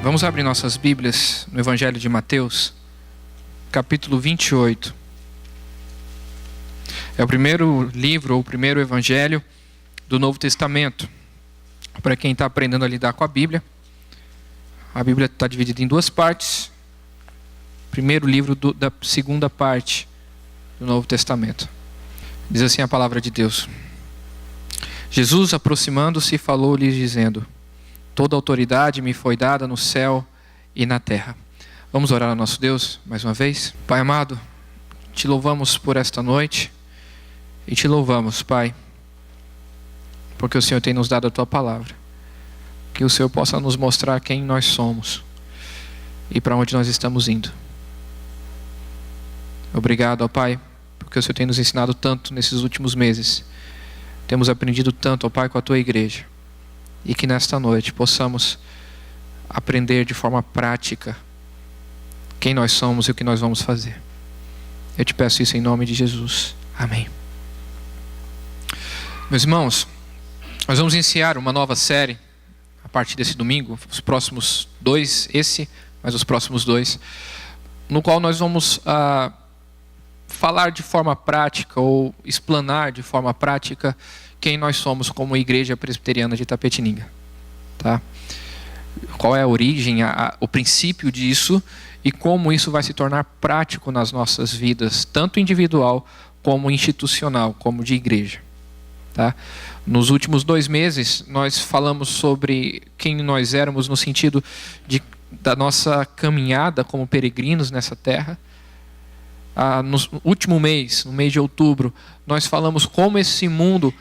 Vamos abrir nossas Bíblias no Evangelho de Mateus, capítulo 28. É o primeiro livro, ou o primeiro evangelho do Novo Testamento. Para quem está aprendendo a lidar com a Bíblia está dividida em duas partes. Primeiro livro da segunda parte do Novo Testamento. Diz assim a palavra de Deus. Jesus, aproximando-se, falou-lhes dizendo: toda autoridade me foi dada no céu e na terra. Vamos orar ao nosso Deus mais uma vez? Pai amado, te louvamos por esta noite e te louvamos, Pai, porque o Senhor tem nos dado a tua palavra. Que o Senhor possa nos mostrar quem nós somos e para onde nós estamos indo. Obrigado, ó Pai, porque o Senhor tem nos ensinado tanto nesses últimos meses. Temos aprendido tanto, ó Pai, com a tua igreja. E que nesta noite possamos aprender de forma prática quem nós somos e o que nós vamos fazer. Eu te peço isso em nome de Jesus. Amém. Meus irmãos, nós vamos iniciar uma nova série a partir desse domingo, os próximos dois, mas os próximos dois, no qual nós vamos falar de forma prática ou explanar de forma prática quem nós somos como Igreja Presbiteriana de Itapetininga, tá? Qual é a origem, o princípio disso e como isso vai se tornar prático nas nossas vidas, tanto individual como institucional, como de igreja, tá? Nos últimos 2 meses nós falamos sobre quem nós éramos no sentido da nossa caminhada como peregrinos nessa terra. No último mês, no mês de outubro, nós falamos como esse mundo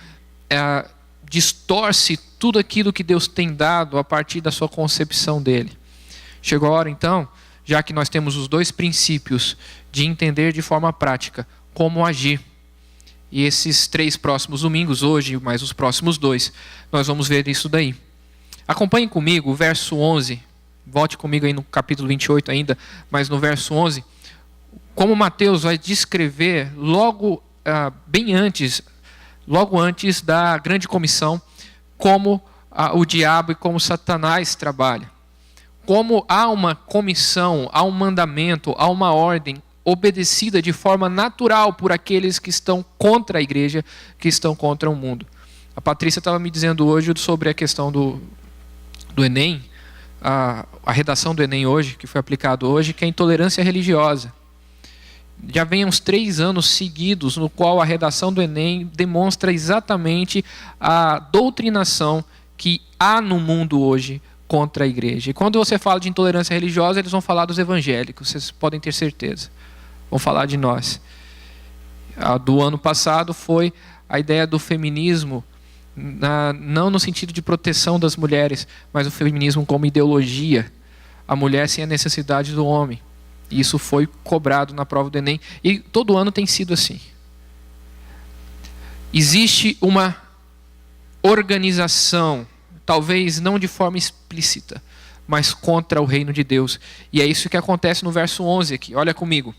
distorce tudo aquilo que Deus tem dado a partir da sua concepção dele. Chegou a hora então, já que nós temos os 2 princípios, de entender de forma prática como agir. E esses 3 próximos domingos, hoje mais os próximos 2, nós vamos ver isso daí. Acompanhe comigo o verso 11, volte comigo aí no capítulo 28 ainda, mas no verso 11, como Mateus vai descrever logo antes da grande comissão, como o diabo e como Satanás trabalha. Como há uma comissão, há um mandamento, há uma ordem obedecida de forma natural por aqueles que estão contra a igreja, que estão contra o mundo. A Patrícia estava me dizendo hoje sobre a questão do Enem, a redação do Enem hoje, que foi aplicado hoje, que é a intolerância religiosa. Já vem uns 3 anos seguidos no qual a redação do Enem demonstra exatamente a doutrinação que há no mundo hoje contra a igreja. E quando você fala de intolerância religiosa, eles vão falar dos evangélicos, vocês podem ter certeza. Vão falar de nós. Do ano passado foi a ideia do feminismo, não no sentido de proteção das mulheres, mas o feminismo como ideologia. A mulher sem a necessidade do homem. Isso foi cobrado na prova do Enem. E todo ano tem sido assim. Existe uma organização, talvez não de forma explícita, mas contra o reino de Deus. E é isso que acontece no verso 11 aqui. Olha comigo.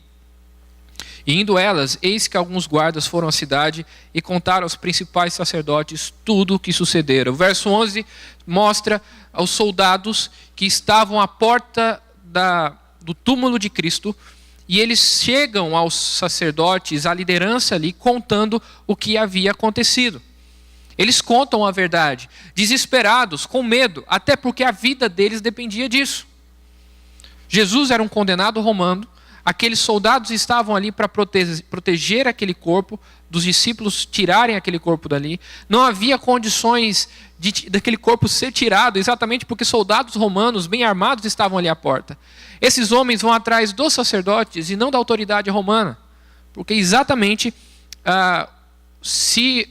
E indo elas, eis que alguns guardas foram à cidade e contaram aos principais sacerdotes tudo o que sucedera. O verso 11 mostra aos soldados que estavam à porta do túmulo de Cristo, e eles chegam aos sacerdotes, à liderança ali, contando o que havia acontecido. Eles contam a verdade, desesperados, com medo, até porque a vida deles dependia disso. Jesus era um condenado romano, aqueles soldados estavam ali para proteger aquele corpo, dos discípulos tirarem aquele corpo dali. Não havia condições daquele corpo ser tirado, exatamente porque soldados romanos bem armados estavam ali à porta. Esses homens vão atrás dos sacerdotes e não da autoridade romana, porque exatamente se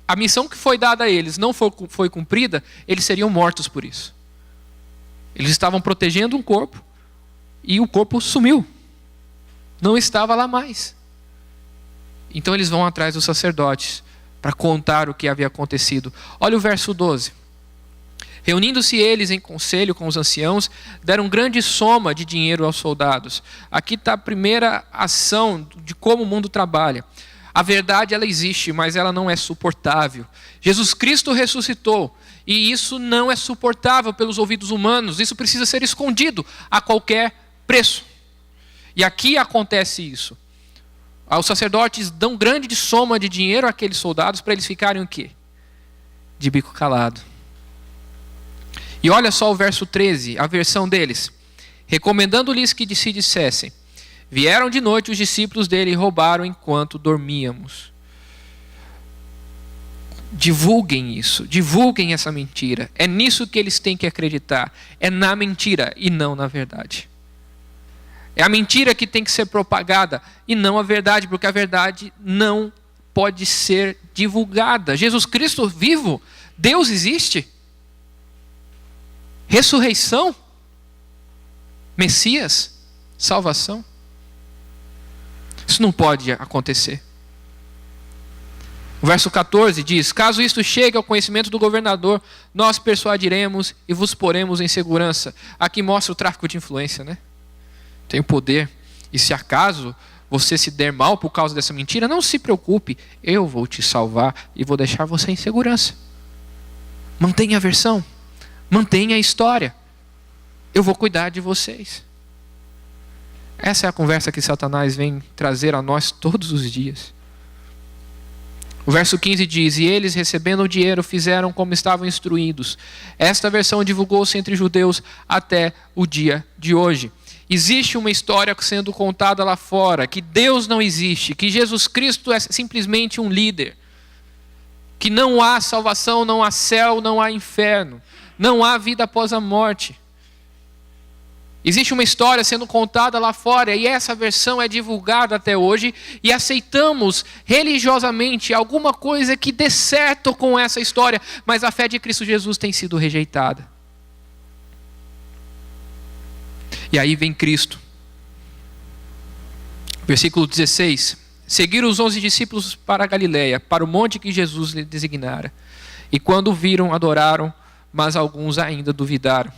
a missão que foi dada a eles não foi cumprida, eles seriam mortos por isso. Eles estavam protegendo um corpo e o corpo sumiu. Não estava lá mais. Então eles vão atrás dos sacerdotes para contar o que havia acontecido. Olha o verso 12. Reunindo-se eles em conselho com os anciãos, deram grande soma de dinheiro aos soldados. Aqui está a primeira ação de como o mundo trabalha. A verdade ela existe, mas ela não é suportável. Jesus Cristo ressuscitou E isso não é suportável pelos ouvidos humanos. Isso precisa ser escondido a qualquer preço. E aqui acontece isso. Os sacerdotes dão grande soma de dinheiro àqueles soldados para eles ficarem o quê? De bico calado. E olha só o verso 13, a versão deles. Recomendando-lhes que se dissessem: vieram de noite os discípulos dele e roubaram enquanto dormíamos. Divulguem isso, divulguem essa mentira. É nisso que eles têm que acreditar. É na mentira e não na verdade. É a mentira que tem que ser propagada e não a verdade, porque a verdade não pode ser divulgada. Jesus Cristo vivo, Deus existe. Ressurreição, Messias, salvação. Isso não pode acontecer. O verso 14 diz: caso isto chegue ao conhecimento do governador, nós persuadiremos e vos poremos em segurança. Aqui mostra o tráfico de influência, né? Tem o poder. E se acaso você se der mal por causa dessa mentira, não se preocupe, eu vou te salvar e vou deixar você em segurança. Mantenha a versão, mantenha a história. Eu vou cuidar de vocês. Essa é a conversa que Satanás vem trazer a nós todos os dias. O verso 15 diz: e eles, recebendo o dinheiro, fizeram como estavam instruídos. Esta versão divulgou-se entre judeus até o dia de hoje. Existe uma história sendo contada lá fora, que Deus não existe, que Jesus Cristo é simplesmente um líder, que não há salvação, não há céu, não há inferno, não há vida após a morte. Existe uma história sendo contada lá fora e essa versão é divulgada até hoje e aceitamos religiosamente alguma coisa que dê certo com essa história, mas a fé de Cristo Jesus tem sido rejeitada. E aí vem Cristo. Versículo 16. Seguiram os 11 discípulos para a Galileia, para o monte que Jesus lhe designara. E quando o viram, adoraram, mas alguns ainda duvidaram.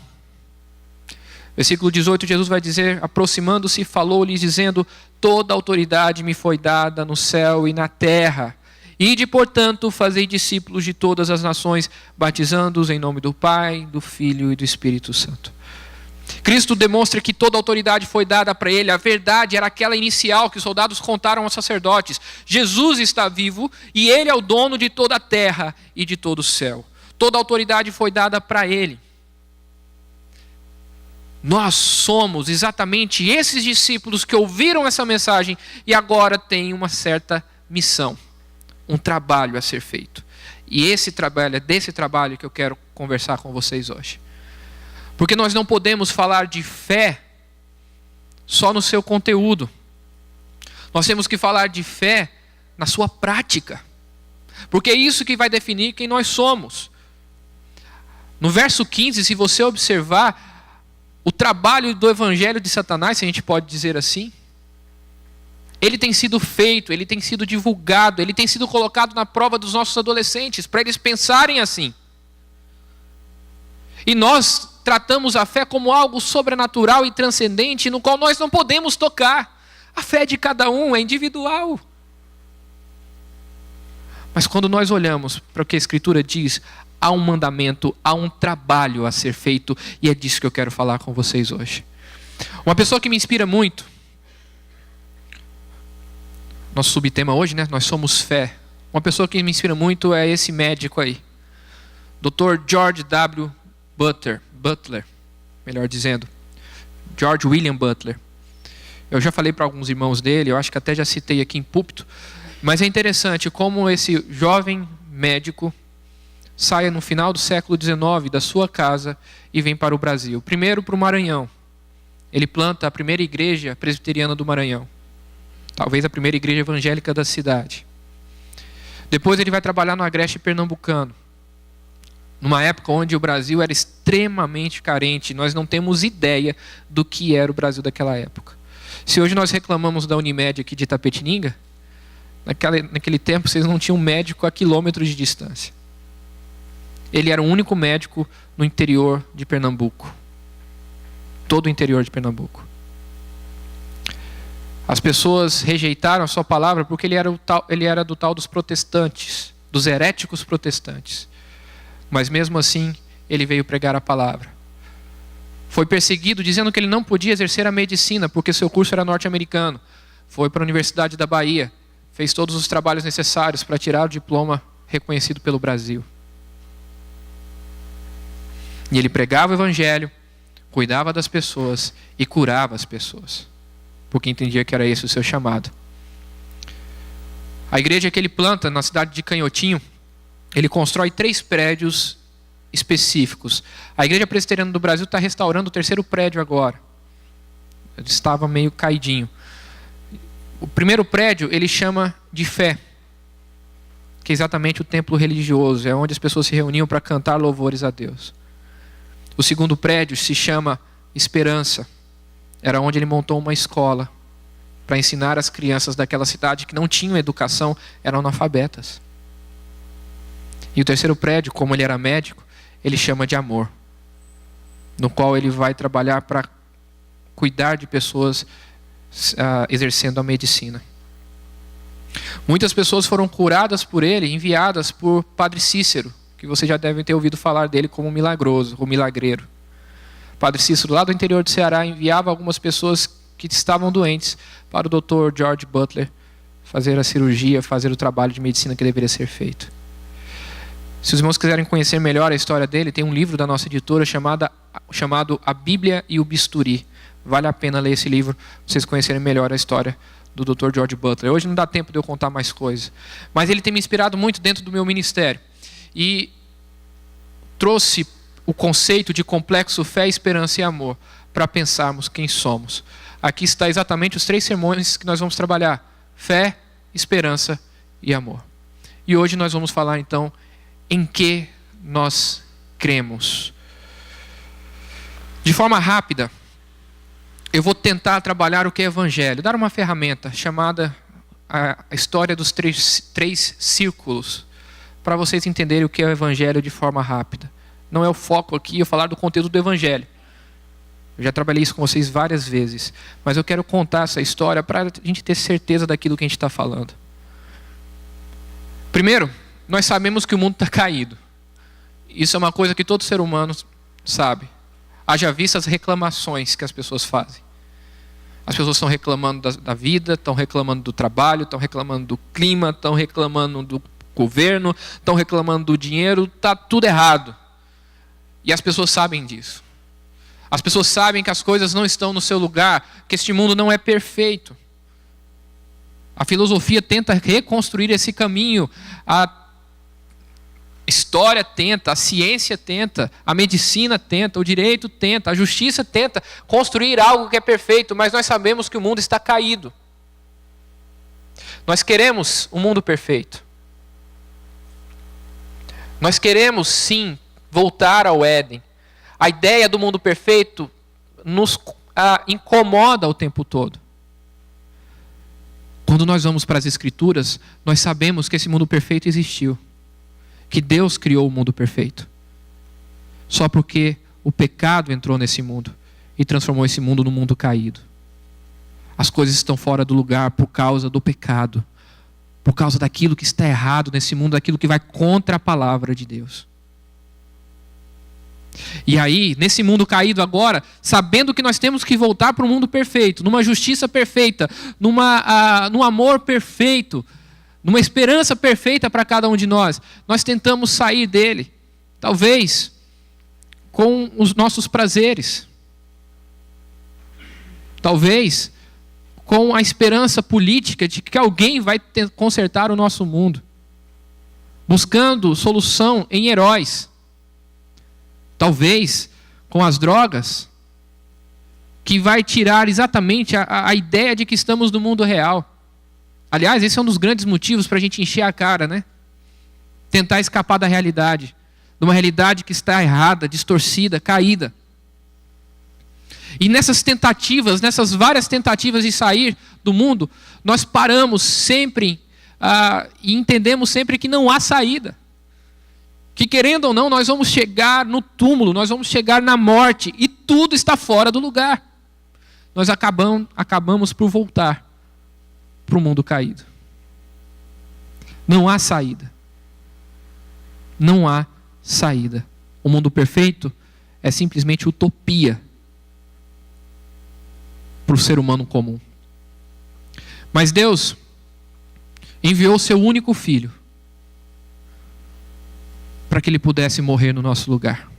Versículo 18, Jesus vai dizer: aproximando-se, falou-lhes dizendo: toda autoridade me foi dada no céu e na terra. Ide, portanto, fazei discípulos de todas as nações, batizando-os em nome do Pai, do Filho e do Espírito Santo. Cristo demonstra que toda autoridade foi dada para ele. A verdade era aquela inicial que os soldados contaram aos sacerdotes. Jesus está vivo e ele é o dono de toda a terra e de todo o céu. Toda autoridade foi dada para ele. Nós somos exatamente esses discípulos que ouviram essa mensagem e agora têm uma certa missão, um trabalho a ser feito. E esse trabalho, é desse trabalho que eu quero conversar com vocês hoje. Porque nós não podemos falar de fé só no seu conteúdo. Nós temos que falar de fé na sua prática. Porque é isso que vai definir quem nós somos. No verso 15, se você observar, o trabalho do evangelho de Satanás, se a gente pode dizer assim, ele tem sido feito, ele tem sido divulgado, ele tem sido colocado na prova dos nossos adolescentes, para eles pensarem assim. E nós tratamos a fé como algo sobrenatural e transcendente, no qual nós não podemos tocar. A fé de cada um é individual. Mas quando nós olhamos para o que a Escritura diz, há um mandamento, há um trabalho a ser feito, e é disso que eu quero falar com vocês hoje. Uma pessoa que me inspira muito, nosso subtema hoje, né? Nós somos fé. Uma pessoa que me inspira muito é esse médico aí, Dr. George W. Butler, melhor dizendo, George William Butler. Eu já falei para alguns irmãos dele, eu acho que até já citei aqui em púlpito, mas é interessante como esse jovem médico saia no final do século XIX da sua casa e vem para o Brasil. Primeiro para o Maranhão. Ele planta a primeira igreja presbiteriana do Maranhão. Talvez a primeira igreja evangélica da cidade. Depois ele vai trabalhar no Agreste Pernambucano. Numa época onde o Brasil era extremamente carente. Nós não temos ideia do que era o Brasil daquela época. Se hoje nós reclamamos da Unimed aqui de Itapetininga, naquele tempo vocês não tinham médico a quilômetros de distância. Ele era o único médico no interior de Pernambuco. Todo o interior de Pernambuco. As pessoas rejeitaram a sua palavra porque ele era do tal dos protestantes, dos heréticos protestantes. Mas mesmo assim, ele veio pregar a palavra. Foi perseguido dizendo que ele não podia exercer a medicina porque seu curso era norte-americano. Foi para a Universidade da Bahia, fez todos os trabalhos necessários para tirar o diploma reconhecido pelo Brasil. E ele pregava o evangelho, cuidava das pessoas e curava as pessoas, porque entendia que era esse o seu chamado. A igreja que ele planta na cidade de Canhotinho, ele constrói 3 prédios específicos. A Igreja Presbiteriana do Brasil está restaurando o 3º prédio agora. Ele estava meio caidinho. O primeiro prédio ele chama de Fé, que é exatamente o templo religioso, é onde as pessoas se reuniam para cantar louvores a Deus. O segundo prédio se chama Esperança, era onde ele montou uma escola para ensinar as crianças daquela cidade que não tinham educação, eram analfabetas. E o 3º prédio, como ele era médico, ele chama de Amor, no qual ele vai trabalhar para cuidar de pessoas exercendo a medicina. Muitas pessoas foram curadas por ele, enviadas por Padre Cícero, que vocês já devem ter ouvido falar dele como milagroso, ou milagreiro. Padre Cícero, lá do interior do Ceará, enviava algumas pessoas que estavam doentes para o Dr. George Butler fazer a cirurgia, fazer o trabalho de medicina que deveria ser feito. Se os irmãos quiserem conhecer melhor a história dele, tem um livro da nossa editora chamado A Bíblia e o Bisturi. Vale a pena ler esse livro, para vocês conhecerem melhor a história do Dr. George Butler. Hoje não dá tempo de eu contar mais coisas, mas ele tem me inspirado muito dentro do meu ministério. E trouxe o conceito de complexo fé, esperança e amor para pensarmos quem somos. Aqui está exatamente os 3 sermões que nós vamos trabalhar: fé, esperança e amor. E hoje nós vamos falar então em que nós cremos. De forma rápida, eu vou tentar trabalhar o que é evangelho, dar uma ferramenta chamada a história dos 3 círculos, para vocês entenderem o que é o evangelho de forma rápida. Não é o foco aqui eu falar do conteúdo do evangelho. Eu já trabalhei isso com vocês várias vezes, mas eu quero contar essa história para a gente ter certeza daquilo que a gente está falando. Primeiro, nós sabemos que o mundo está caído. Isso é uma coisa que todo ser humano sabe. Haja vista as reclamações que as pessoas fazem. As pessoas estão reclamando da vida, estão reclamando do trabalho, estão reclamando do clima, estão reclamando do governo, estão reclamando do dinheiro, está tudo errado. E as pessoas sabem disso. As pessoas sabem que as coisas não estão no seu lugar, que este mundo não é perfeito. A filosofia tenta reconstruir esse caminho, a história tenta, a ciência tenta, a medicina tenta, o direito tenta, a justiça tenta construir algo que é perfeito, mas nós sabemos que o mundo está caído. Nós queremos um mundo perfeito. Nós queremos sim voltar ao Éden. A ideia do mundo perfeito nos incomoda o tempo todo. Quando nós vamos para as Escrituras, nós sabemos que esse mundo perfeito existiu. Que Deus criou o mundo perfeito. Só porque o pecado entrou nesse mundo e transformou esse mundo num mundo caído. As coisas estão fora do lugar por causa do pecado. Por causa daquilo que está errado nesse mundo, daquilo que vai contra a palavra de Deus. E aí, nesse mundo caído agora, sabendo que nós temos que voltar para um mundo perfeito, numa justiça perfeita, num amor perfeito, numa esperança perfeita para cada um de nós, nós tentamos sair dele, talvez com os nossos prazeres, talvez com a esperança política de que alguém vai consertar o nosso mundo, buscando solução em heróis, talvez com as drogas, que vai tirar exatamente a ideia de que estamos no mundo real. Aliás, esse é um dos grandes motivos para a gente encher a cara, né? Tentar escapar da realidade. De uma realidade que está errada, distorcida, caída. E nessas tentativas, nessas várias tentativas de sair do mundo, nós paramos sempre e entendemos sempre que não há saída. Que querendo ou não, nós vamos chegar no túmulo, nós vamos chegar na morte e tudo está fora do lugar. Nós acabamos por voltar para o mundo caído. Não há saída. Não há saída. O mundo perfeito é simplesmente utopia para o ser humano comum. Mas Deus enviou o seu único filho para que ele pudesse morrer no nosso lugar.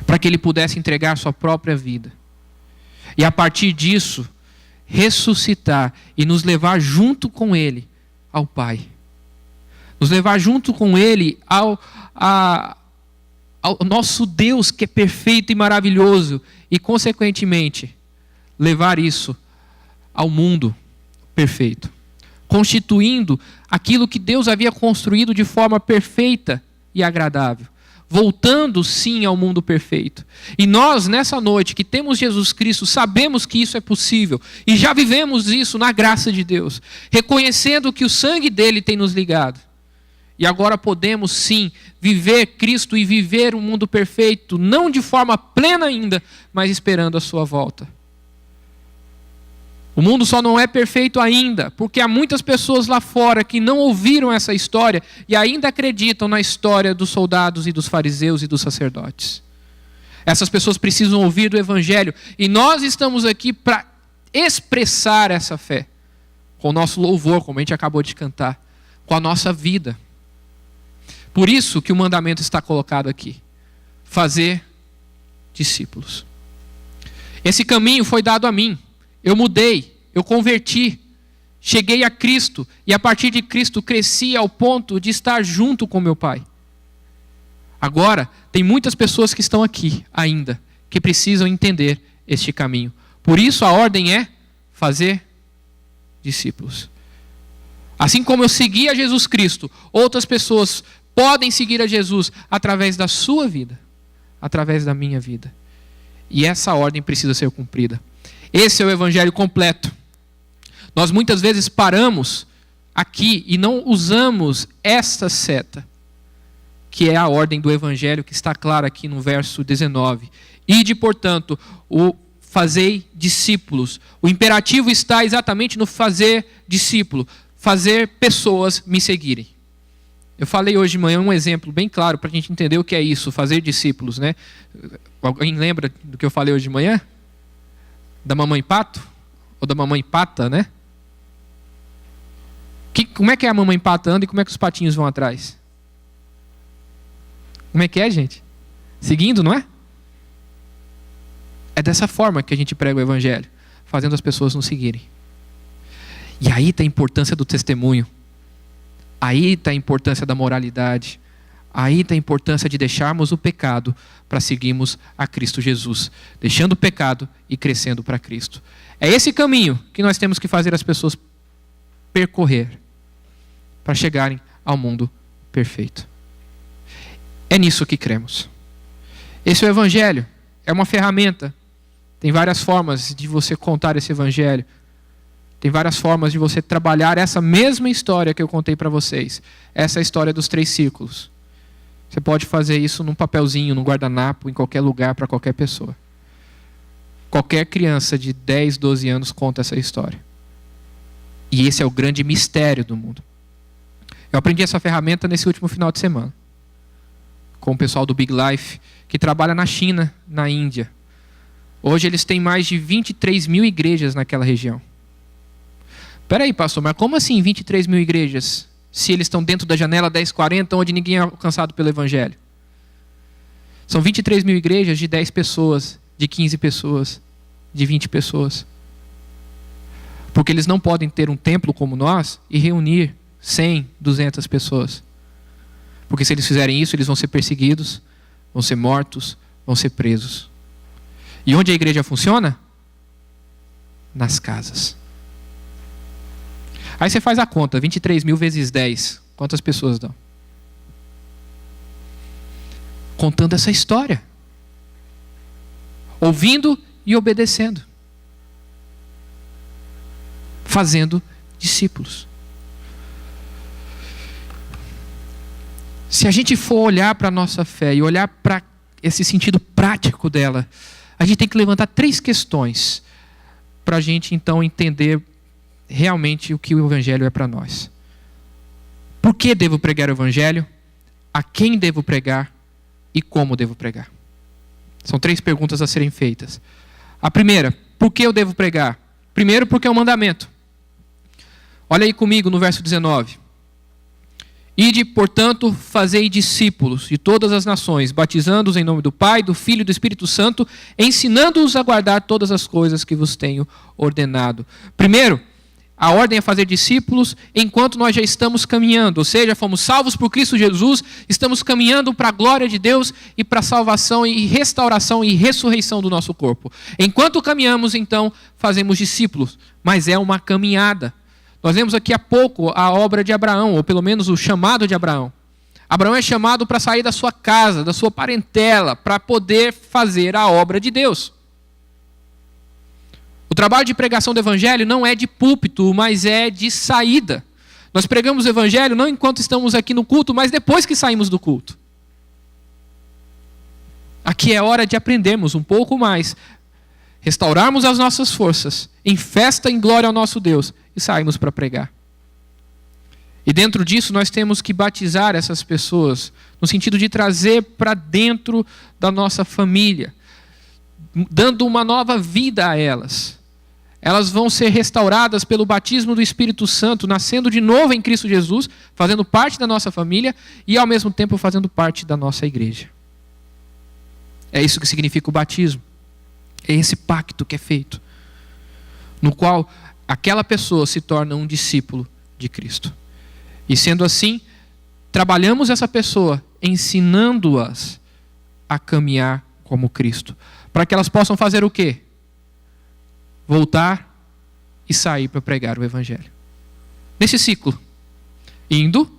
Para que ele pudesse entregar sua própria vida. E a partir disso, ressuscitar e nos levar junto com ele ao Pai. Nos levar junto com ele ao nosso Deus que é perfeito e maravilhoso. E consequentemente, levar isso ao mundo perfeito. Constituindo aquilo que Deus havia construído de forma perfeita e agradável. Voltando sim ao mundo perfeito. E nós, nessa noite, que temos Jesus Cristo, sabemos que isso é possível. E já vivemos isso na graça de Deus. Reconhecendo que o sangue dele tem nos ligado. E agora podemos sim viver Cristo e viver um mundo perfeito. Não de forma plena ainda, mas esperando a sua volta. O mundo só não é perfeito ainda, porque há muitas pessoas lá fora que não ouviram essa história e ainda acreditam na história dos soldados e dos fariseus e dos sacerdotes. Essas pessoas precisam ouvir do Evangelho e nós estamos aqui para expressar essa fé, com o nosso louvor, como a gente acabou de cantar, com a nossa vida. Por isso que o mandamento está colocado aqui: fazer discípulos. Esse caminho foi dado a mim. Eu mudei, eu converti, cheguei a Cristo e a partir de Cristo cresci ao ponto de estar junto com meu Pai. Agora, tem muitas pessoas que estão aqui ainda, que precisam entender este caminho. Por isso a ordem é fazer discípulos. Assim como eu segui a Jesus Cristo, outras pessoas podem seguir a Jesus através da sua vida, através da minha vida. E essa ordem precisa ser cumprida. Esse é o Evangelho completo. Nós muitas vezes paramos aqui e não usamos esta seta, que é a ordem do Evangelho, que está clara aqui no verso 19. Ide, portanto, o fazei discípulos. O imperativo está exatamente no fazer discípulo, fazer pessoas me seguirem. Eu falei hoje de manhã um exemplo bem claro para a gente entender o que é isso, fazer discípulos, né? Alguém lembra do que eu falei hoje de manhã? Da mamãe pato? Ou da mamãe pata, né? Como é que a mamãe pata anda e como é que os patinhos vão atrás? Como é que é, gente? Seguindo, não é? É dessa forma que a gente prega o Evangelho, fazendo as pessoas nos seguirem. E aí está a importância do testemunho. Aí está a importância da moralidade. Aí está a importância de deixarmos o pecado para seguirmos a Cristo Jesus. Deixando o pecado e crescendo para Cristo. É esse caminho que nós temos que fazer as pessoas percorrer para chegarem ao mundo perfeito. É nisso que cremos. Esse é o Evangelho. É uma ferramenta. Tem várias formas de você contar esse Evangelho. Tem várias formas de você trabalhar essa mesma história que eu contei para vocês. Essa é a história dos 3 círculos. Você pode fazer isso num papelzinho, num guardanapo, em qualquer lugar, para qualquer pessoa. Qualquer criança de 10, 12 anos conta essa história. E esse é o grande mistério do mundo. Eu aprendi essa ferramenta nesse último final de semana. Com o pessoal do Big Life, que trabalha na China, na Índia. Hoje eles têm mais de 23 mil igrejas naquela região. Espera aí, pastor, mas como assim 23 mil igrejas? Se eles estão dentro da janela 1040, onde ninguém é alcançado pelo Evangelho. São 23 mil igrejas de 10 pessoas, de 15 pessoas, de 20 pessoas. Porque eles não podem ter um templo como nós e reunir 100, 200 pessoas. Porque se eles fizerem isso, eles vão ser perseguidos, vão ser mortos, vão ser presos. E onde a igreja funciona? Nas casas. Aí você faz a conta, 23 mil vezes 10. Quantas pessoas dão? Contando essa história. Ouvindo e obedecendo. Fazendo discípulos. Se a gente for olhar para a nossa fé e olhar para esse sentido prático dela, a gente tem que levantar 3 questões para a gente então entender realmente o que o Evangelho é para nós. Por que devo pregar o Evangelho? a quem devo pregar e como devo pregar. São 3 perguntas a serem feitas. A primeira, por que eu devo pregar? Primeiro, porque é um mandamento. Olha aí comigo no verso 19. Ide, portanto, fazei discípulos de todas as nações, batizando-os em nome do Pai, do Filho e do Espírito Santo, ensinando-os a guardar todas as coisas que vos tenho ordenado. Primeiro, a ordem é fazer discípulos enquanto nós já estamos caminhando, ou seja, fomos salvos por Cristo Jesus, estamos caminhando para a glória de Deus e para a salvação e restauração e ressurreição do nosso corpo. Enquanto caminhamos, então, fazemos discípulos, mas é uma caminhada. Nós vemos aqui há pouco a obra de Abraão, ou pelo menos o chamado de Abraão. Abraão é chamado para sair da sua casa, da sua parentela, para poder fazer a obra de Deus. O trabalho de pregação do evangelho não é de púlpito, mas é de saída. Nós pregamos o evangelho não enquanto estamos aqui no culto, mas depois que saímos do culto. Aqui é hora de aprendermos um pouco mais, restaurarmos as nossas forças, em festa, em glória ao nosso Deus, e saímos para pregar. E dentro disso nós temos que batizar essas pessoas, no sentido de trazer para dentro da nossa família, dando uma nova vida a elas. Elas vão ser restauradas pelo batismo do Espírito Santo, nascendo de novo em Cristo Jesus, fazendo parte da nossa família e ao mesmo tempo fazendo parte da nossa igreja. É isso que significa o batismo. É esse pacto que é feito, no qual aquela pessoa se torna um discípulo de Cristo. E sendo assim, trabalhamos essa pessoa, ensinando-as a caminhar como Cristo. Para que elas possam fazer o quê? Voltar e sair para pregar o Evangelho. Nesse ciclo, indo,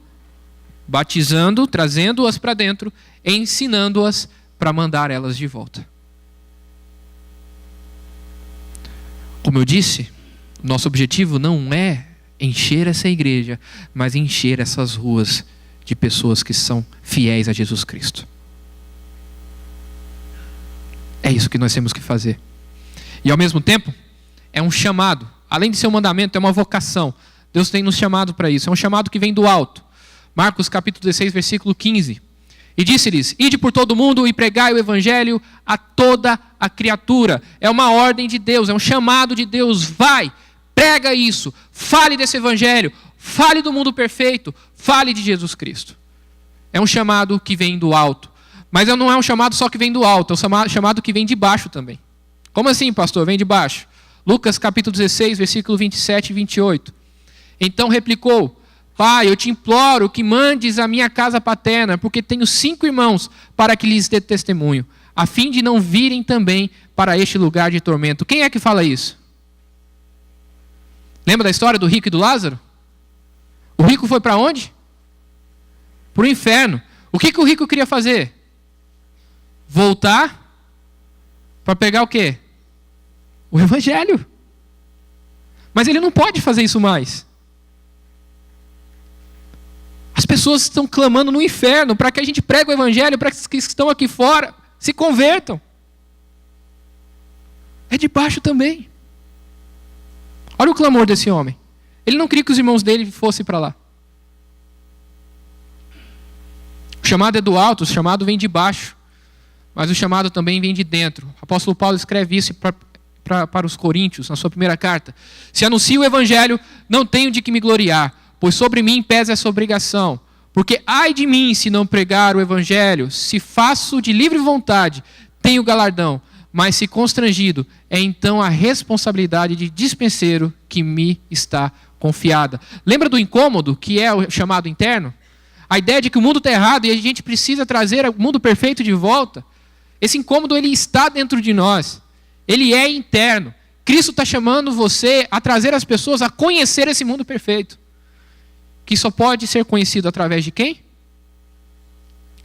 batizando, trazendo-as para dentro, ensinando-as para mandar elas de volta. Como eu disse, nosso objetivo não é encher essa igreja, mas encher essas ruas de pessoas que são fiéis a Jesus Cristo. É isso que nós temos que fazer. E ao mesmo tempo, é um chamado. Além de ser um mandamento, é uma vocação. Deus tem nos chamado para isso. É um chamado que vem do alto. Marcos capítulo 16, versículo 15. E disse-lhes, ide por todo mundo e pregai o evangelho a toda a criatura. É uma ordem de Deus, é um chamado de Deus. Vai, prega isso, fale desse evangelho, fale do mundo perfeito, fale de Jesus Cristo. É um chamado que vem do alto. Mas não é um chamado só que vem do alto, é um chamado que vem de baixo também. Como assim, pastor? Vem de baixo. Lucas capítulo 16, versículo 27 e 28. Então replicou, Pai, eu te imploro que mandes a minha casa paterna, porque tenho 5 irmãos, para que lhes dê testemunho, a fim de não virem também para este lugar de tormento. Quem é que fala isso? Lembra da história do rico e do Lázaro? O rico foi para onde? Para o inferno. O que o rico queria fazer? Voltar para pegar o quê? O evangelho. Mas ele não pode fazer isso mais. As pessoas estão clamando no inferno para que a gente pregue o evangelho, para que os que estão aqui fora se convertam. É de baixo também. Olha o clamor desse homem. Ele não queria que os irmãos dele fossem para lá. O chamado é do alto, o chamado vem de baixo. Mas o chamado também vem de dentro. O apóstolo Paulo escreve isso para os coríntios, na sua primeira carta. Se anuncio o evangelho, não tenho de que me gloriar, pois sobre mim pesa essa obrigação. Porque ai de mim se não pregar o evangelho, se faço de livre vontade, tenho galardão. Mas se constrangido, é então a responsabilidade de dispenseiro que me está confiada. Lembra do incômodo, que é o chamado interno? A ideia de que o mundo está errado e a gente precisa trazer o mundo perfeito de volta. Esse incômodo, ele está dentro de nós. Ele é interno. Cristo está chamando você a trazer as pessoas a conhecer esse mundo perfeito. Que só pode ser conhecido através de quem?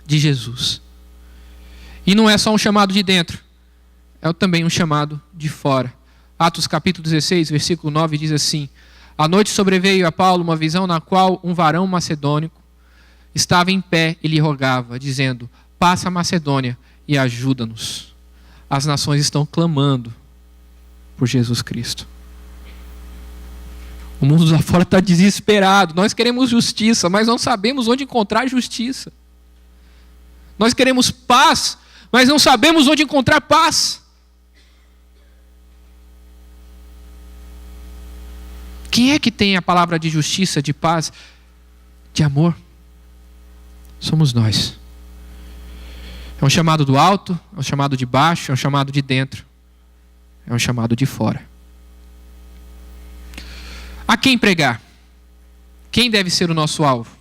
De Jesus. E não é só um chamado de dentro. É também um chamado de fora. Atos capítulo 16, versículo 9 diz assim: à noite sobreveio a Paulo uma visão na qual um varão macedônico estava em pé e lhe rogava, dizendo: passa a Macedônia e ajuda-nos. As nações estão clamando por Jesus Cristo. O mundo lá fora está desesperado. Nós queremos justiça, mas não sabemos onde encontrar justiça. Nós queremos paz, mas não sabemos onde encontrar paz. Quem é que tem a palavra de justiça, de paz, de amor? Somos nós. É um chamado do alto, é um chamado de baixo, é um chamado de dentro, é um chamado de fora. A quem pregar? Quem deve ser o nosso alvo?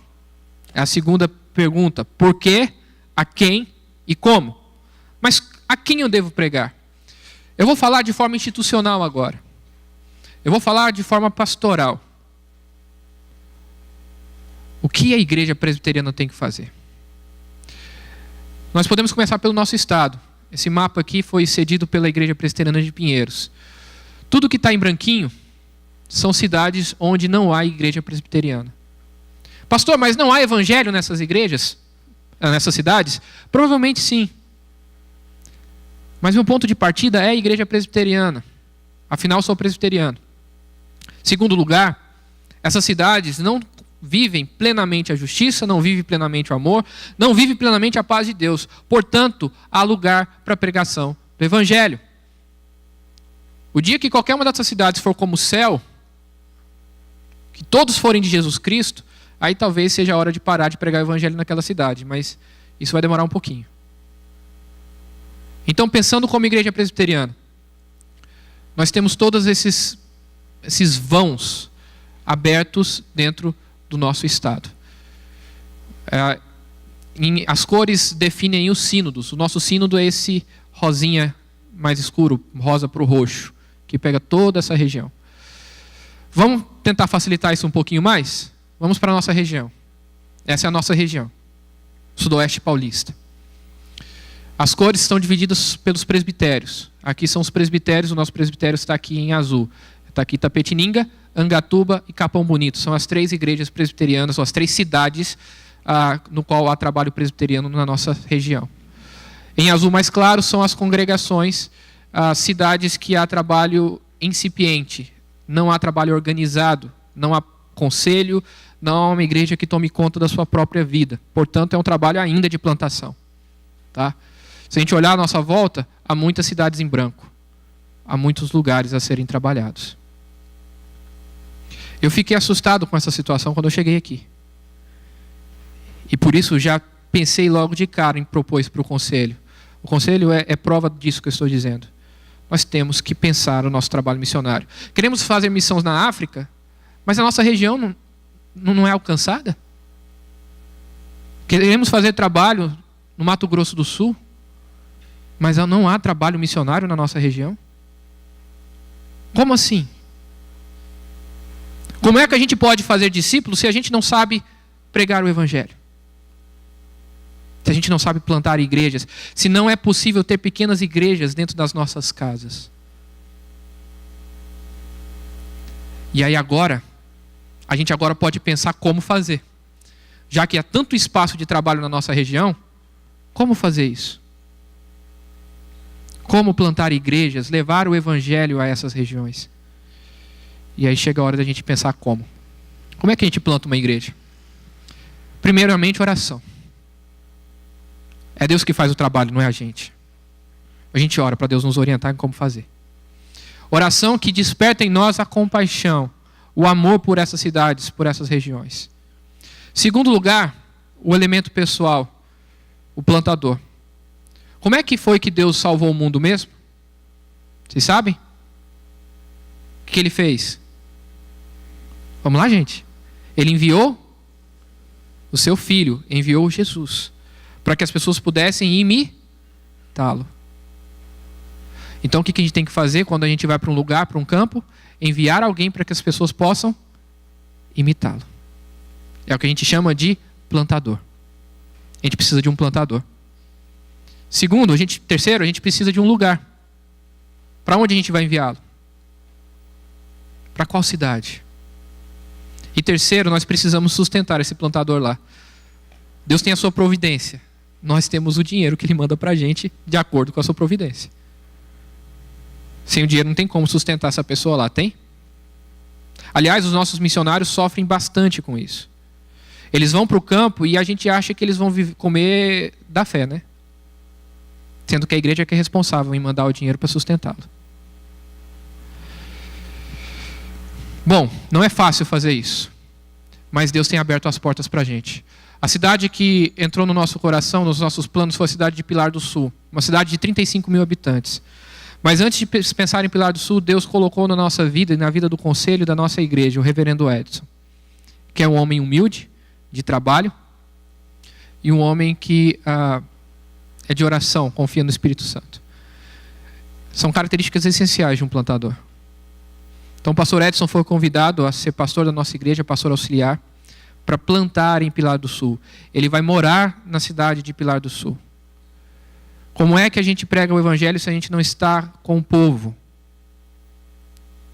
É a segunda pergunta. Por quê, a quem e como? Mas a quem eu devo pregar? Eu vou falar de forma institucional agora. Eu vou falar de forma pastoral. O que a igreja presbiteriana tem que fazer? Nós podemos começar pelo nosso estado. Esse mapa aqui foi cedido pela Igreja Presbiteriana de Pinheiros. Tudo que está em branquinho são cidades onde não há igreja presbiteriana. Pastor, mas não há evangelho nessas igrejas? Nessas cidades? Provavelmente sim. Mas meu ponto de partida é a igreja presbiteriana. Afinal, sou presbiteriano. Segundo lugar, essas cidades não vivem plenamente a justiça, não vivem plenamente o amor, não vivem plenamente a paz de Deus. Portanto, há lugar para a pregação do evangelho. O dia que qualquer uma dessas cidades for como o céu, que todos forem de Jesus Cristo, aí talvez seja a hora de parar de pregar o evangelho naquela cidade, mas isso vai demorar um pouquinho. Então, pensando como igreja presbiteriana, nós temos todos esses vãos abertos dentro do nosso estado. As cores definem os sínodos. O nosso sínodo é esse rosinha mais escuro, rosa para o roxo, que pega toda essa região. Vamos tentar facilitar isso um pouquinho mais? Vamos para a nossa região. Essa é a nossa região, sudoeste paulista. As cores estão divididas pelos presbitérios. Aqui são os presbitérios, o nosso presbitério está aqui em azul. Está aqui Tapetininga, Angatuba e Capão Bonito. São as 3 igrejas presbiterianas, ou as 3 cidades no qual há trabalho presbiteriano na nossa região. Em azul mais claro são as congregações, as cidades que há trabalho incipiente, não há trabalho organizado, não há conselho, não há uma igreja que tome conta da sua própria vida. Portanto, é um trabalho ainda de plantação. Tá? Se a gente olhar à nossa volta, há muitas cidades em branco. Há muitos lugares a serem trabalhados. Eu fiquei assustado com essa situação quando eu cheguei aqui. E por isso já pensei logo de cara em propor isso para o conselho. O conselho é prova disso que eu estou dizendo. Nós temos que pensar o nosso trabalho missionário. Queremos fazer missões na África, mas a nossa região não é alcançada. Queremos fazer trabalho no Mato Grosso do Sul, mas não há trabalho missionário na nossa região. Como assim? Como é que a gente pode fazer discípulos se a gente não sabe pregar o evangelho? Se a gente não sabe plantar igrejas, se não é possível ter pequenas igrejas dentro das nossas casas. E aí a gente agora pode pensar como fazer. Já que há tanto espaço de trabalho na nossa região, como fazer isso? Como plantar igrejas, levar o evangelho a essas regiões? E aí chega a hora da gente pensar como. Como é que a gente planta uma igreja? Primeiramente, oração. É Deus que faz o trabalho, não é a gente. A gente ora para Deus nos orientar em como fazer. Oração que desperta em nós a compaixão, o amor por essas cidades, por essas regiões. Segundo lugar, o elemento pessoal, o plantador. Como é que foi que Deus salvou o mundo mesmo? Vocês sabem? O que ele fez? Vamos lá, gente. Ele enviou o seu filho, enviou Jesus, para que as pessoas pudessem imitá-lo. Então o que a gente tem que fazer quando a gente vai para um lugar, para um campo? Enviar alguém para que as pessoas possam imitá-lo. É o que a gente chama de plantador. A gente precisa de um plantador. Terceiro, a gente precisa de um lugar. Para onde a gente vai enviá-lo? Para qual cidade? E terceiro, nós precisamos sustentar esse plantador lá. Deus tem a sua providência. Nós temos o dinheiro que Ele manda para a gente de acordo com a sua providência. Sem o dinheiro não tem como sustentar essa pessoa lá, tem? Aliás, os nossos missionários sofrem bastante com isso. Eles vão para o campo e a gente acha que eles vão comer da fé, né? Sendo que a igreja é que é responsável em mandar o dinheiro para sustentá-lo. Bom, não é fácil fazer isso, mas Deus tem aberto as portas para a gente. A cidade que entrou no nosso coração, nos nossos planos, foi a cidade de Pilar do Sul, uma cidade de 35 mil habitantes. Mas antes de pensar em Pilar do Sul, Deus colocou na nossa vida e na vida do conselho da nossa igreja o reverendo Edson, que é um homem humilde, de trabalho, e um homem que é de oração, confia no Espírito Santo. São características essenciais de um plantador. Então o pastor Edson foi convidado a ser pastor da nossa igreja, pastor auxiliar, para plantar em Pilar do Sul. Ele vai morar na cidade de Pilar do Sul. Como é que a gente prega o evangelho se a gente não está com o povo?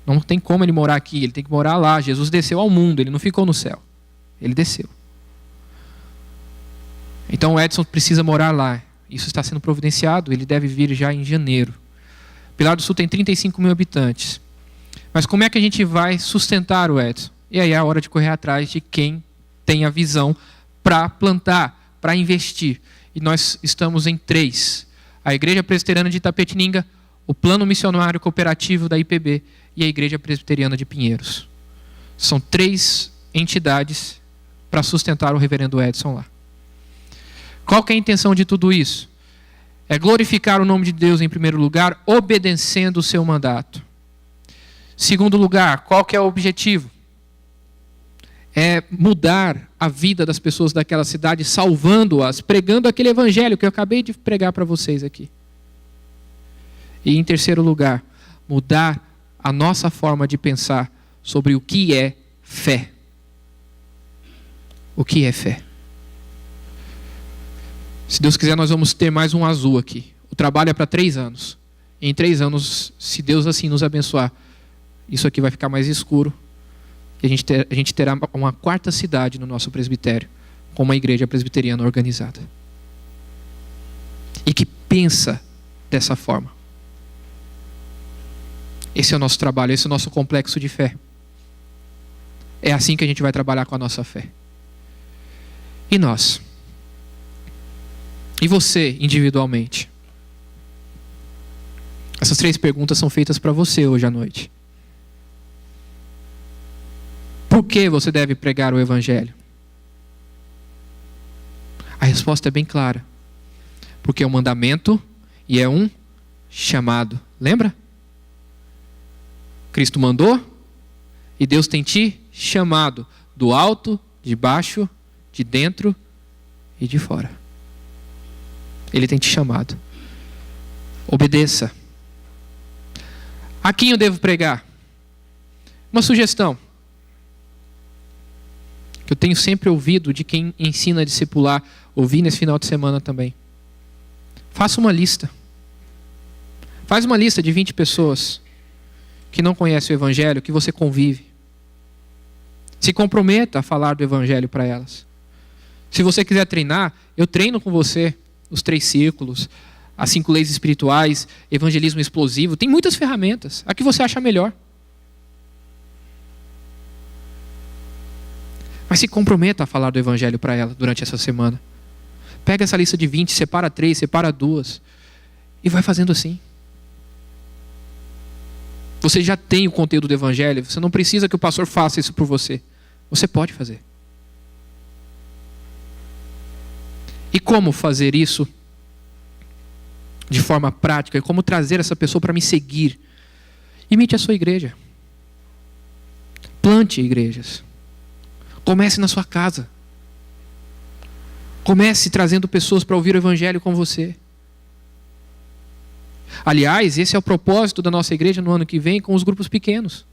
Não tem como ele morar aqui, ele tem que morar lá. Jesus desceu ao mundo, ele não ficou no céu. Ele desceu. Então o Edson precisa morar lá. Isso está sendo providenciado, ele deve vir já em janeiro. Pilar do Sul tem 35 mil habitantes. Mas como é que a gente vai sustentar o Edson? E aí é a hora de correr atrás de quem tem a visão para plantar, para investir. E nós estamos em 3. A Igreja Presbiteriana de Itapetininga, o Plano Missionário Cooperativo da IPB e a Igreja Presbiteriana de Pinheiros. São 3 entidades para sustentar o reverendo Edson lá. Qual que é a intenção de tudo isso? É glorificar o nome de Deus em primeiro lugar, obedecendo o seu mandato. Segundo lugar, qual que é o objetivo? É mudar a vida das pessoas daquela cidade, salvando-as, pregando aquele evangelho que eu acabei de pregar para vocês aqui. E em terceiro lugar, mudar a nossa forma de pensar sobre o que é fé. O que é fé? Se Deus quiser, nós vamos ter mais um azul aqui. O trabalho é para 3 anos. Em 3 anos, se Deus assim nos abençoar, isso aqui vai ficar mais escuro. E a gente terá uma 4ª cidade no nosso presbitério, com uma igreja presbiteriana organizada. E que pensa dessa forma. Esse é o nosso trabalho, esse é o nosso complexo de fé. É assim que a gente vai trabalhar com a nossa fé. E nós? E você, individualmente? Essas 3 perguntas são feitas para você hoje à noite. Por que você deve pregar o evangelho? A resposta é bem clara. Porque é um mandamento e é um chamado. Lembra? Cristo mandou e Deus tem te chamado do alto, de baixo, de dentro e de fora. Ele tem te chamado. Obedeça. A quem eu devo pregar? Uma sugestão que eu tenho sempre ouvido de quem ensina a discipular, ouvi nesse final de semana também. Faça uma lista. Faz uma lista de 20 pessoas que não conhecem o evangelho, que você convive. Se comprometa a falar do evangelho para elas. Se você quiser treinar, eu treino com você os 3 círculos, as 5 leis espirituais, evangelismo explosivo. Tem muitas ferramentas. A que você acha melhor. Mas se comprometa a falar do evangelho para ela durante essa semana. Pega essa lista de 20, separa 3, separa 2 e vai fazendo assim. Você já tem o conteúdo do evangelho, você não precisa que o pastor faça isso por você. Você pode fazer. E como fazer isso de forma prática? E como trazer essa pessoa para me seguir? Imite a sua igreja. Plante igrejas. Comece na sua casa. Comece trazendo pessoas para ouvir o evangelho com você. Aliás, esse é o propósito da nossa igreja no ano que vem com os grupos pequenos.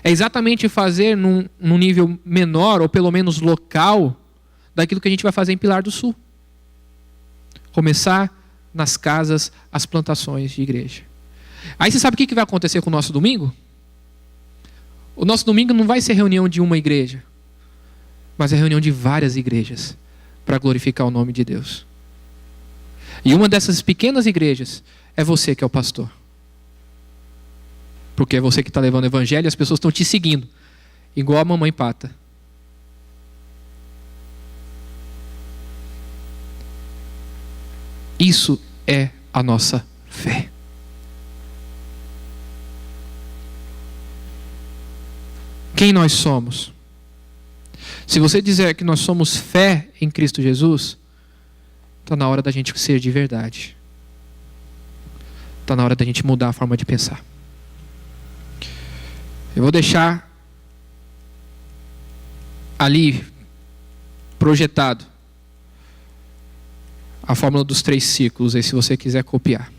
É exatamente fazer num nível menor, ou pelo menos local, daquilo que a gente vai fazer em Pilar do Sul. Começar nas casas as plantações de igreja. Aí você sabe o que vai acontecer com o nosso domingo? O nosso domingo não vai ser reunião de uma igreja, mas é reunião de várias igrejas para glorificar o nome de Deus. E uma dessas pequenas igrejas é você que é o pastor. Porque é você que está levando o evangelho e as pessoas estão te seguindo. Igual a mamãe Pata. Isso é a nossa fé. Quem nós somos? Se você dizer que nós somos fé em Cristo Jesus, está na hora da gente ser de verdade. Está na hora da gente mudar a forma de pensar. Eu vou deixar ali projetado a fórmula dos 3 círculos, aí se você quiser copiar.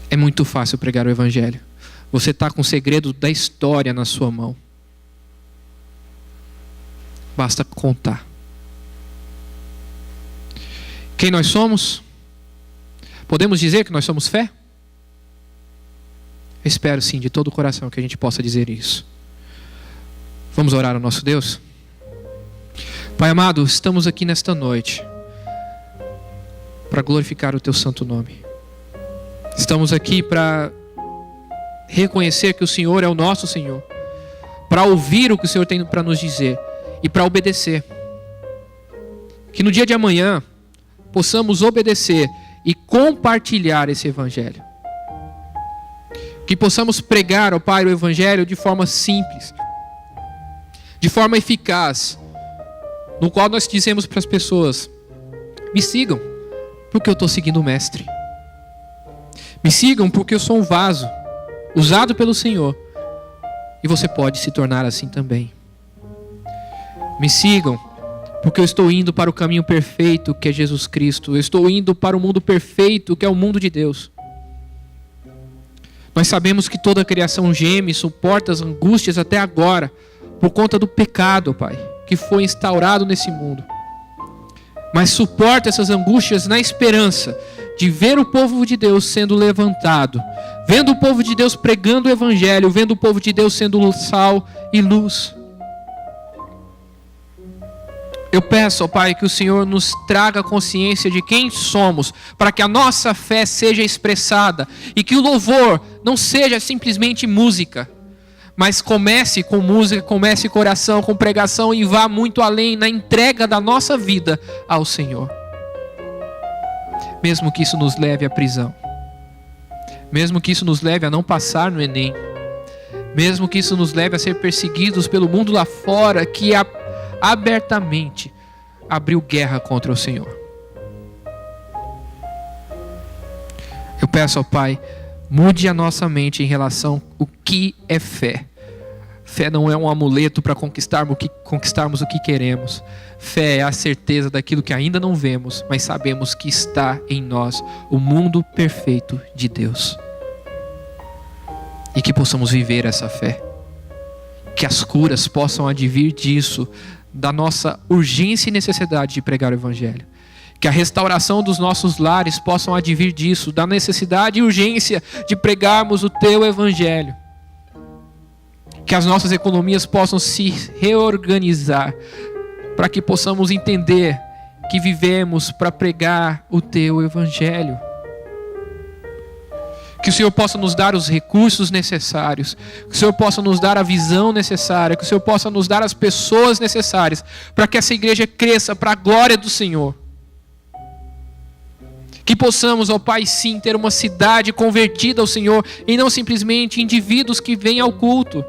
É muito fácil pregar o Evangelho. Você está com o segredo da história na sua mão. Basta contar. Quem nós somos? Podemos dizer que nós somos fé? Eu espero sim, de todo o coração, que a gente possa dizer isso. Vamos orar ao nosso Deus? Pai amado, estamos aqui nesta noite para glorificar o Teu santo nome. Estamos aqui para reconhecer que o Senhor é o nosso Senhor, para ouvir o que o Senhor tem para nos dizer e para obedecer. Que no dia de amanhã possamos obedecer e compartilhar esse Evangelho. Que possamos pregar, ó Pai, o Evangelho de forma simples, de forma eficaz, no qual nós dizemos para as pessoas: me sigam, porque eu estou seguindo o Mestre. Me sigam porque eu sou um vaso usado pelo Senhor, e você pode se tornar assim também. Me sigam porque eu estou indo para o caminho perfeito, que é Jesus Cristo. Eu estou indo para o mundo perfeito, que é o mundo de Deus. Nós sabemos que toda a criação geme e suporta as angústias até agora, por conta do pecado, Pai, que foi instaurado nesse mundo. Mas suporta essas angústias na esperança de ver o povo de Deus sendo levantado, vendo o povo de Deus pregando o Evangelho, vendo o povo de Deus sendo sal e luz. Eu peço, ó Pai, que o Senhor nos traga consciência de quem somos, para que a nossa fé seja expressada e que o louvor não seja simplesmente música, mas comece com música, comece com oração, com pregação e vá muito além na entrega da nossa vida ao Senhor. Mesmo que isso nos leve à prisão, mesmo que isso nos leve a não passar no Enem, mesmo que isso nos leve a ser perseguidos pelo mundo lá fora, que abertamente abriu guerra contra o Senhor. Eu peço ao Pai, mude a nossa mente em relação ao que é fé. Fé não é um amuleto para conquistarmos o que queremos. Fé é a certeza daquilo que ainda não vemos, mas sabemos que está em nós o mundo perfeito de Deus. E que possamos viver essa fé. Que as curas possam advir disso, da nossa urgência e necessidade de pregar o Evangelho. Que a restauração dos nossos lares possam advir disso, da necessidade e urgência de pregarmos o Teu Evangelho. Que as nossas economias possam se reorganizar, para que possamos entender que vivemos para pregar o Teu Evangelho. Que o Senhor possa nos dar os recursos necessários, que o Senhor possa nos dar a visão necessária, que o Senhor possa nos dar as pessoas necessárias, para que essa igreja cresça para a glória do Senhor. Que possamos, ó Pai, sim, ter uma cidade convertida ao Senhor, e não simplesmente indivíduos que vêm ao culto,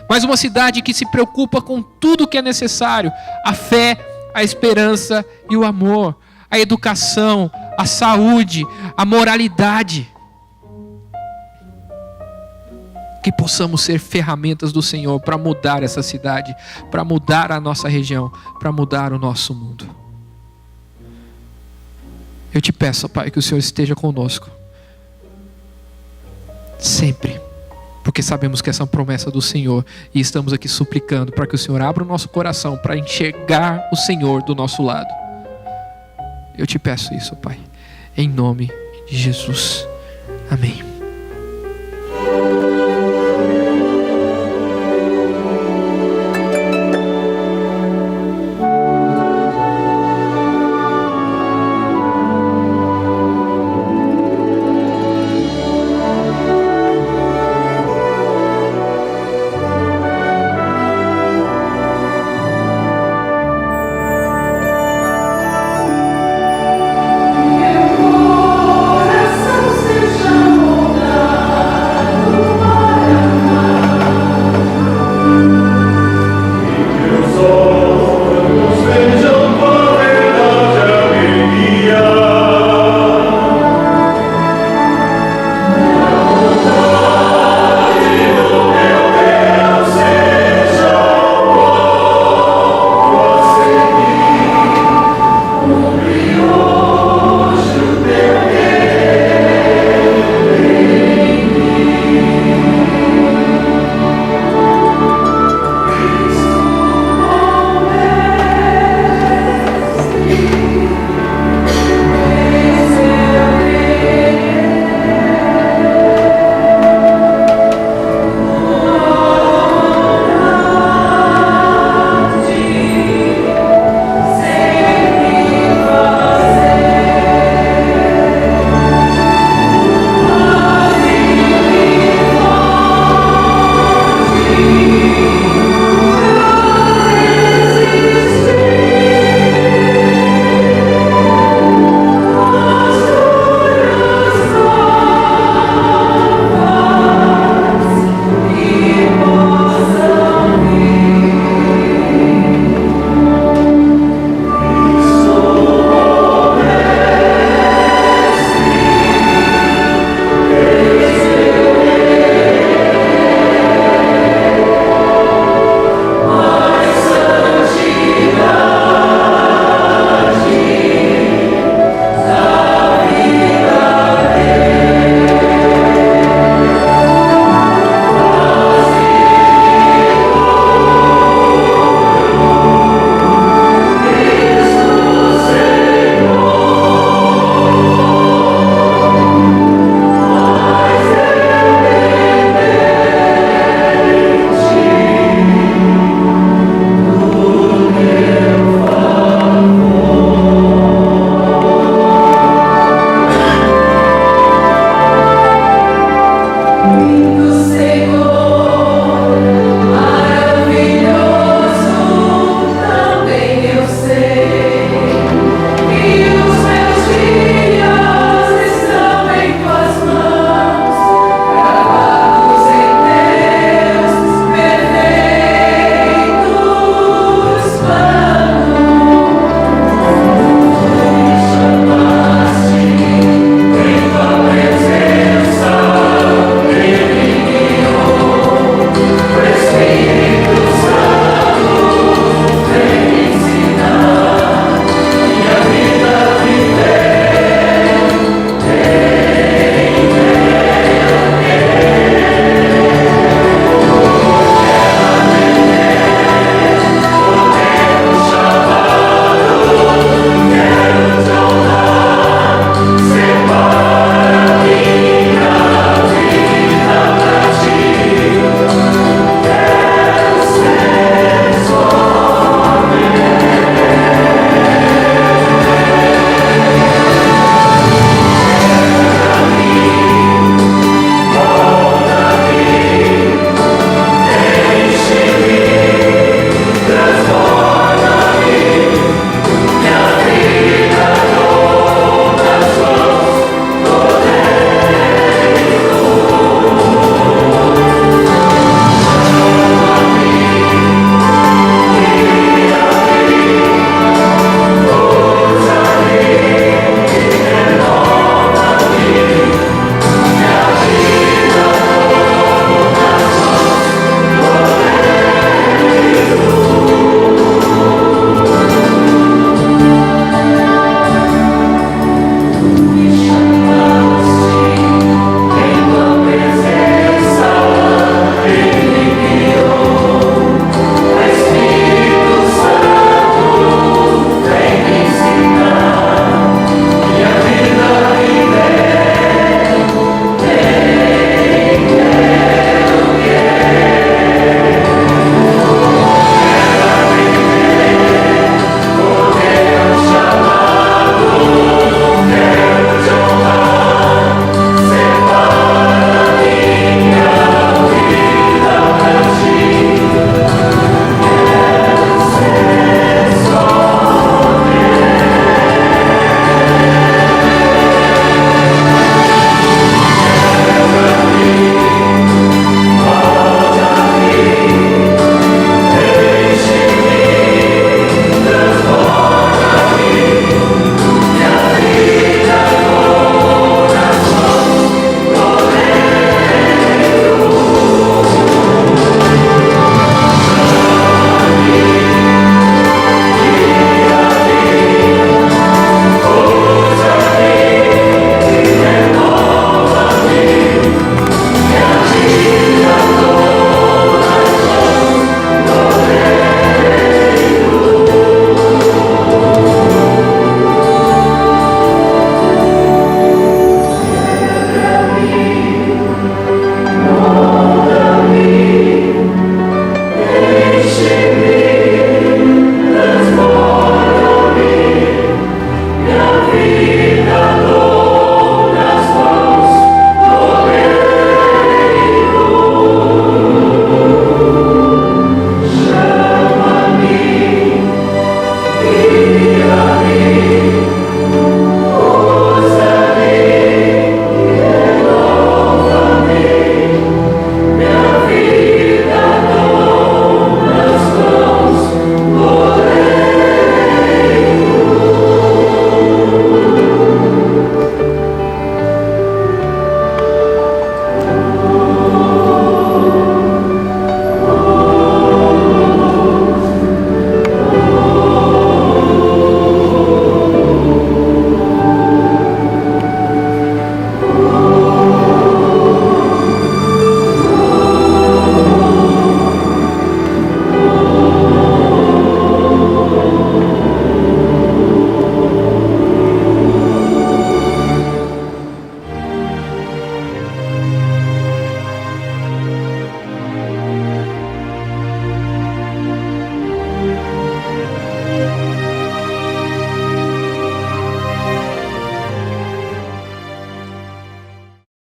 mas uma cidade que se preocupa com tudo que é necessário: a fé, a esperança e o amor, a educação, a saúde, a moralidade. Que possamos ser ferramentas do Senhor para mudar essa cidade, para mudar a nossa região, para mudar o nosso mundo. Eu te peço, Pai, que o Senhor esteja conosco sempre, porque sabemos que essa é uma promessa do Senhor, e estamos aqui suplicando para que o Senhor abra o nosso coração para enxergar o Senhor do nosso lado. Eu te peço isso, Pai, em nome de Jesus. Amém.